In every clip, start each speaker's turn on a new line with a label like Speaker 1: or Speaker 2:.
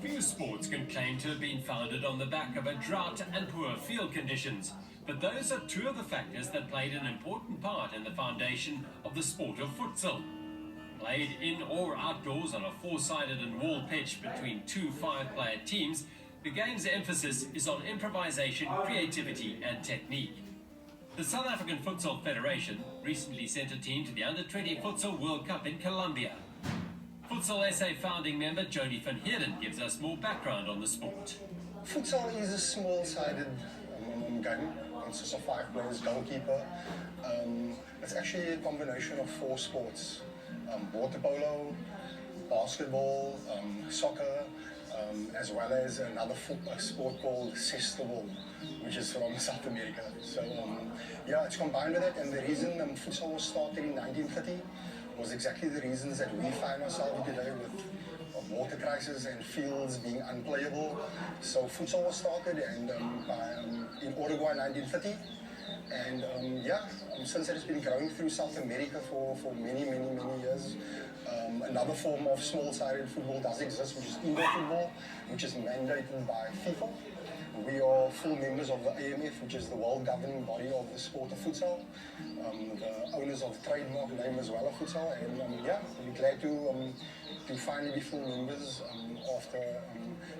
Speaker 1: Few sports can claim to have been founded on the back of a drought and poor field conditions, but those are two of the factors that played an important part in the foundation of the sport of futsal. Played in or outdoors on a four-sided and wall pitch between two five-player teams, the game's emphasis is on improvisation, creativity and technique. The South African Futsal Federation recently sent a team to the Under-20 Futsal World Cup in Colombia. Futsal SA founding member Jody van Heerden gives us more background on the sport.
Speaker 2: Futsal is a small-sided game. It consists of 5 players, goalkeeper. It's actually a combination of 4 sports. Water polo, basketball, soccer, as well as another sport called cestball, which is from South America. So yeah, it's combined with it, and the reason futsal was started in 1930 was exactly the reasons that we find ourselves today with a water crisis and fields being unplayable. So futsal was started and in Uruguay in 1930. And since it has been growing through South America for many years. Another form of small-sided football does exist, which is indoor football, which is mandated by FIFA. We are full members of the AMF, which is the world governing body of the sport of futsal, the owners of the trademark name as well of futsal, and we're glad to finally be full members after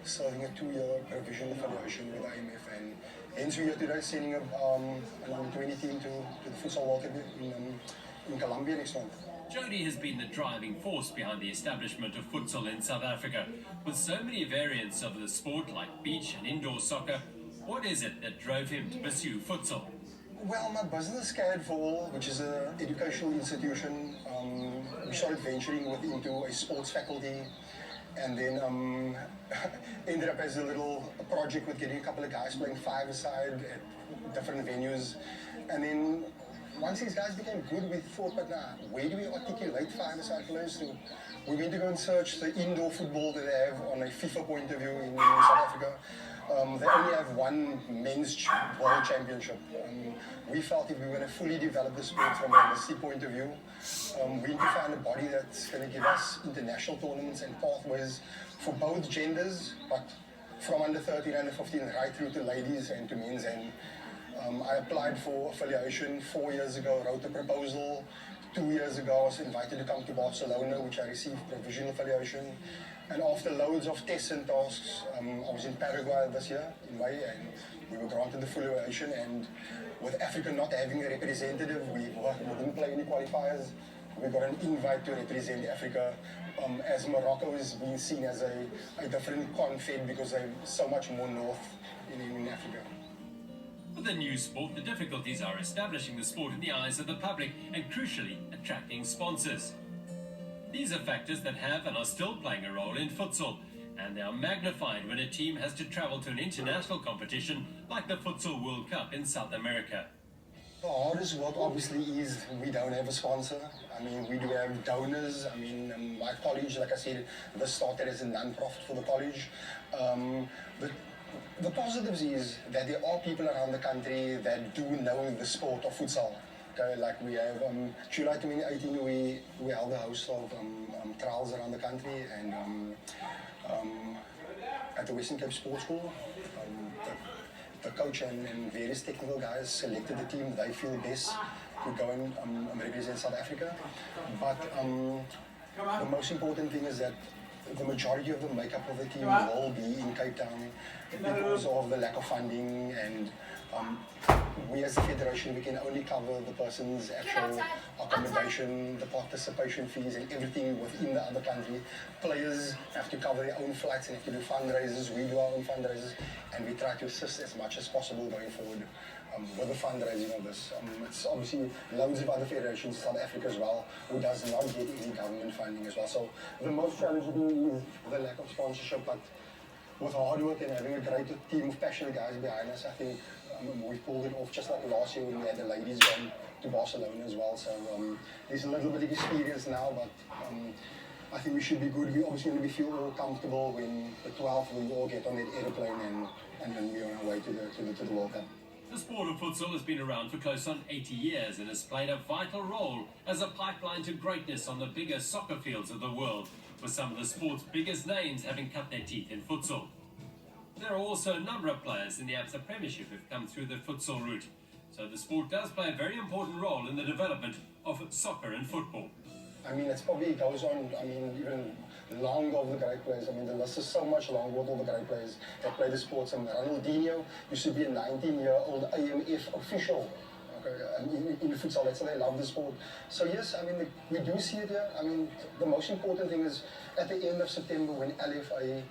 Speaker 2: serving a 2-year provisional affiliation with the AMF, and hence we are today sending an under-20 team to the Futsal World Cup in Colombia next month.
Speaker 1: Jody has been the driving force behind the establishment of futsal in South Africa. With so many variants of the sport like beach and indoor soccer, what is it that drove him to pursue futsal?
Speaker 2: Well, my business, Carried for All, which is an educational institution, we started venturing into a sports faculty, and then ended up as a little project with getting a couple of guys playing five-a-side at different venues. And then once these guys became good, we thought, but now, where do we articulate five-a-side players to? We went to go and search the indoor football that they have on a FIFA point of view in South Africa. They only have one men's world championship. We felt if we were going to fully develop the sport from a holistic point of view, we need to find a body that's going to give us international tournaments and pathways for both genders, but from under 13, under 15, right through to ladies and to men's. And I applied for affiliation 4 years ago, wrote a proposal. 2 years ago, I was invited to come to Barcelona, which I received provisional affiliation. And after loads of tests and tasks, I was in Paraguay this year, in May, and we were granted the full affiliation. And with Africa not having a representative, we didn't play any qualifiers. We got an invite to represent Africa, as Morocco is being seen as a different confed because they're so much more north in Africa.
Speaker 1: With a new sport, the difficulties are establishing the sport in the eyes of the public and, crucially, attracting sponsors. These are factors that have and are still playing a role in futsal, and they are magnified when a team has to travel to an international competition like the Futsal World Cup in South America.
Speaker 2: The hardest work obviously is we don't have a sponsor. I mean, we do have donors. I mean, my college, like I said, this started as a non-profit for the college. The positives is that there are people around the country that do know the sport of futsal. Okay, like we have July 2018, we held a host of trials around the country, and at the Western Cape Sports School, the coach and various technical guys selected the team they feel best to go and represent South Africa. But the most important thing is that the majority of the makeup of the team will be in Cape Town because of the lack of funding, and we as a federation, we can only cover the person's actual accommodation, the participation fees and everything within the other country. Players have to cover their own flights and have to do fundraisers. We do our own fundraisers, and we try to assist as much as possible going forward with the fundraising of this. It's obviously loads of other federations in South Africa as well who does not get any government funding as well. So the most challenging is the lack of sponsorship, but with hard work and having a great team of passionate guys behind us, I think we pulled it off, just like last year when we had the ladies going to Barcelona as well. So there's a little bit of experience now, but I think we should be good. We obviously going to feel all comfortable when the 12th we all get on that aeroplane and then we're on our way to the World Cup.
Speaker 1: The sport of futsal has been around for close on 80 years and has played a vital role as a pipeline to greatness on the bigger soccer fields of the world. with some of the sport's biggest names having cut their teeth in futsal. There are also a number of players in the ABSA Premiership who've come through the futsal route, so the sport does play a very important role in the development of soccer and football.
Speaker 2: I mean, it's probably goes on, I mean, even longer of the great players. I mean, the list is so much longer with all the great players that play the sports. And Ronaldinho used to be a 19-year-old AMF official. Okay, in futsal, that's why they love the sport. So yes, I mean, we do see it here. I mean, the most important thing is at the end of September when LFA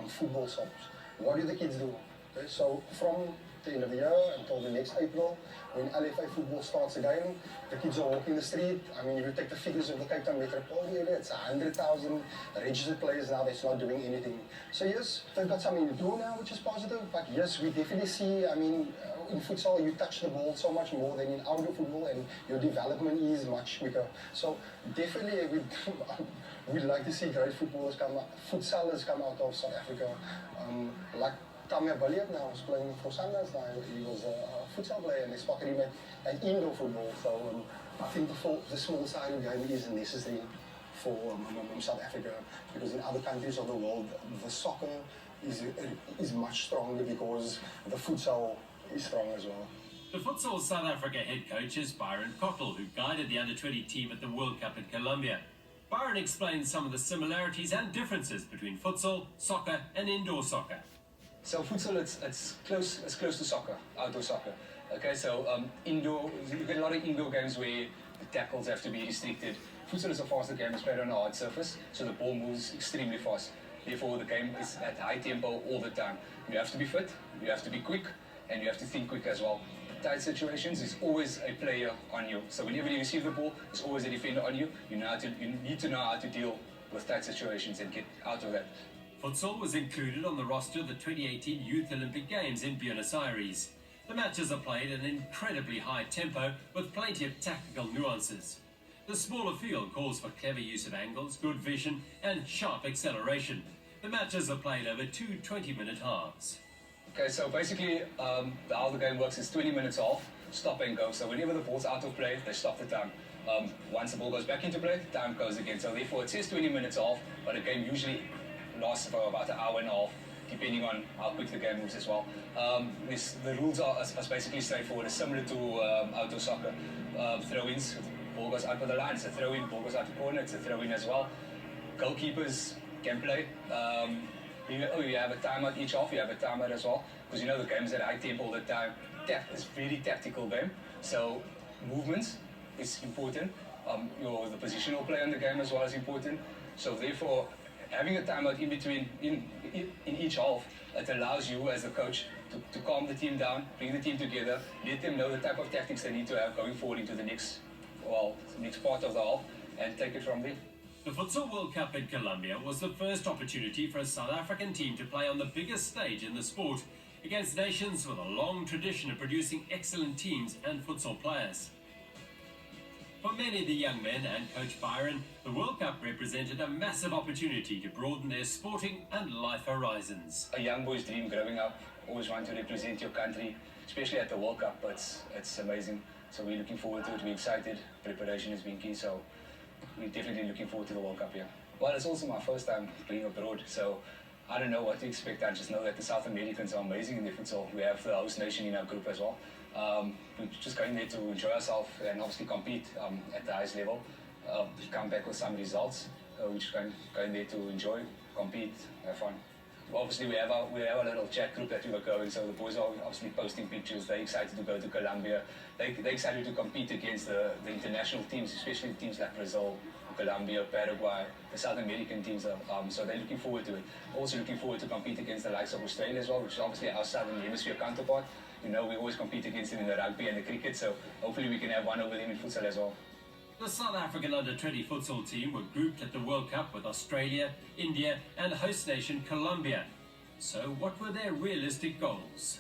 Speaker 2: football stops, what do the kids do? Okay, so from the end of the year until the next April, when LFA football starts again, the kids are walking the street. I mean, if you take the figures of the Cape Town metropolitan area, it's 100,000 registered players now that's not doing anything. So yes, they've got something to do now, which is positive. But yes, we definitely see, I mean, in futsal, you touch the ball so much more than in outdoor football, and your development is much quicker. So definitely, we'd like to see great footballers futsalers come out of South Africa. Like Tamia Balliet now is playing for Sundowns now. He was a futsal player, and they spotted him at indoor football. So I think the small side of the game is necessary for South Africa, because in other countries of the world, the soccer is much stronger because the futsal is strong as well.
Speaker 1: The Futsal South Africa head coach is Byron Cottle, who guided the under-20 team at the World Cup in Colombia. Byron explains some of the similarities and differences between futsal, soccer and indoor soccer.
Speaker 3: So futsal, it's close to soccer, outdoor soccer. Okay, so indoor, you get a lot of indoor games where the tackles have to be restricted. Futsal is a faster game, it's played on a hard surface, so the ball moves extremely fast. Therefore, the game is at high tempo all the time. You have to be fit, you have to be quick, and you have to think quick as well. Tight situations, there's always a player on you. So whenever you receive the ball, there's always a defender on you. You need to know how to deal with tight situations and get out of that.
Speaker 1: Futsal was included on the roster of the 2018 Youth Olympic Games in Buenos Aires. The matches are played at an incredibly high tempo with plenty of tactical nuances. The smaller field calls for clever use of angles, good vision and sharp acceleration. The matches are played over two 20-minute halves.
Speaker 3: Okay, so basically how the game works is 20 minutes off, stop and go. So whenever the ball's out of play, they stop the time. Once the ball goes back into play, time goes again. So therefore it says 20 minutes off, but the game usually lasts for about an hour and a half, depending on how quick the game moves as well. The rules are basically straightforward. It's similar to outdoor soccer. Throw-ins, ball goes out for the line, it's a throw-in, ball goes out the corner, it's a throw-in as well. Goalkeepers can play. You have a timeout each half, you have a timeout as well, because you know the game's at high tempo all the time. It's a really tactical game, so movements is important. The positional play in the game as well is important. So therefore, having a timeout in between, in each half, it allows you as a coach to calm the team down, bring the team together, let them know the type of tactics they need to have going forward into the next part of the half, and take it from there.
Speaker 1: The Futsal World Cup in Colombia was the first opportunity for a South African team to play on the biggest stage in the sport against nations with a long tradition of producing excellent teams and futsal players. For many of the young men and Coach Byron, the World Cup represented a massive opportunity to broaden their sporting and life horizons.
Speaker 3: A young boy's dream growing up, always want to represent your country, especially at the World Cup, but it's amazing. So we're looking forward to it, we're excited, preparation has been key, so we're definitely looking forward to the World Cup here. Well, it's also my first time playing abroad, so I don't know what to expect. I just know that the South Americans are amazing in their futsal. We have the host nation in our group as well. We're just going there to enjoy ourselves and obviously compete at the highest level. Come back with some results. We're just going there to enjoy, compete, have fun. Obviously, we have a little chat group that we were going, so the boys are obviously posting pictures. They're excited to go to Colombia. They're excited to compete against the international teams, especially teams like Brazil, Colombia, Paraguay, the South American teams. So they're looking forward to it. Also looking forward to compete against the likes of Australia as well, which is obviously our Southern Hemisphere counterpart. You know, we always compete against them in the rugby and the cricket, so hopefully we can have one over them in futsal as well.
Speaker 1: The South African under-20 futsal team were grouped at the World Cup with Australia, India and host nation Colombia. So what were their realistic goals?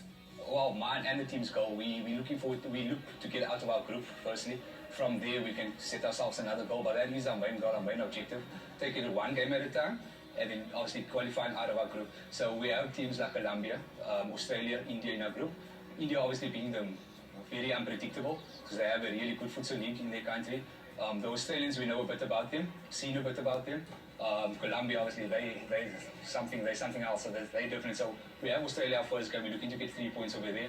Speaker 3: Well, mine and the team's goal, we look to get out of our group firstly. From there we can set ourselves another goal, but that is our main goal, our main objective. Take it one game at a time, and then obviously qualifying out of our group. So we have teams like Colombia, Australia, India in our group. India obviously being them very unpredictable, because they have a really good futsal league in their country. The Australians, we know a bit about them, seen a bit about them. Colombia, obviously, they're something else, so they're different. So we have Australia our first game. We're looking to get 3 points over there.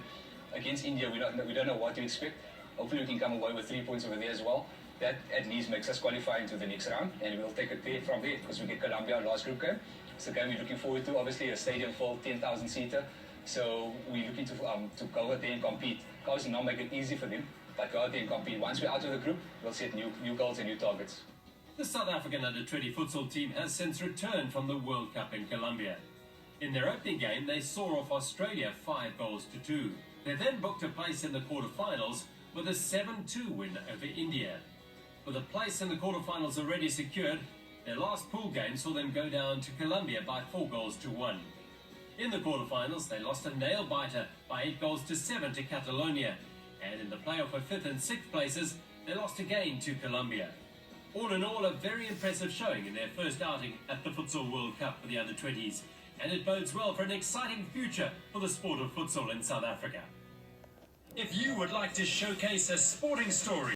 Speaker 3: Against India, we don't know what to expect. Hopefully we can come away with 3 points over there as well. That at least makes us qualify into the next round, and we'll take it there from there because we get Colombia last group game. It's a game we're looking forward to. Obviously, a stadium full, 10,000 seater. So we're looking to go out there and compete. Obviously, not make it easy for them, but go out there and compete. Once we're out of the group, we'll set new goals and new targets.
Speaker 1: The South African under-20 futsal team has since returned from the World Cup in Colombia. In their opening game, they saw off Australia 5-2. They then booked a place in the quarterfinals with a 7-2 win over India. With a place in the quarterfinals already secured, their last pool game saw them go down to Colombia by 4-1. In the quarterfinals, they lost a nail-biter by 8-7 to Catalonia. And in the playoff for 5th and 6th places, they lost again to Colombia. All in all, a very impressive showing in their first outing at the Futsal World Cup for the under-20s. And it bodes well for an exciting future for the sport of futsal in South Africa. If you would like to showcase a sporting story,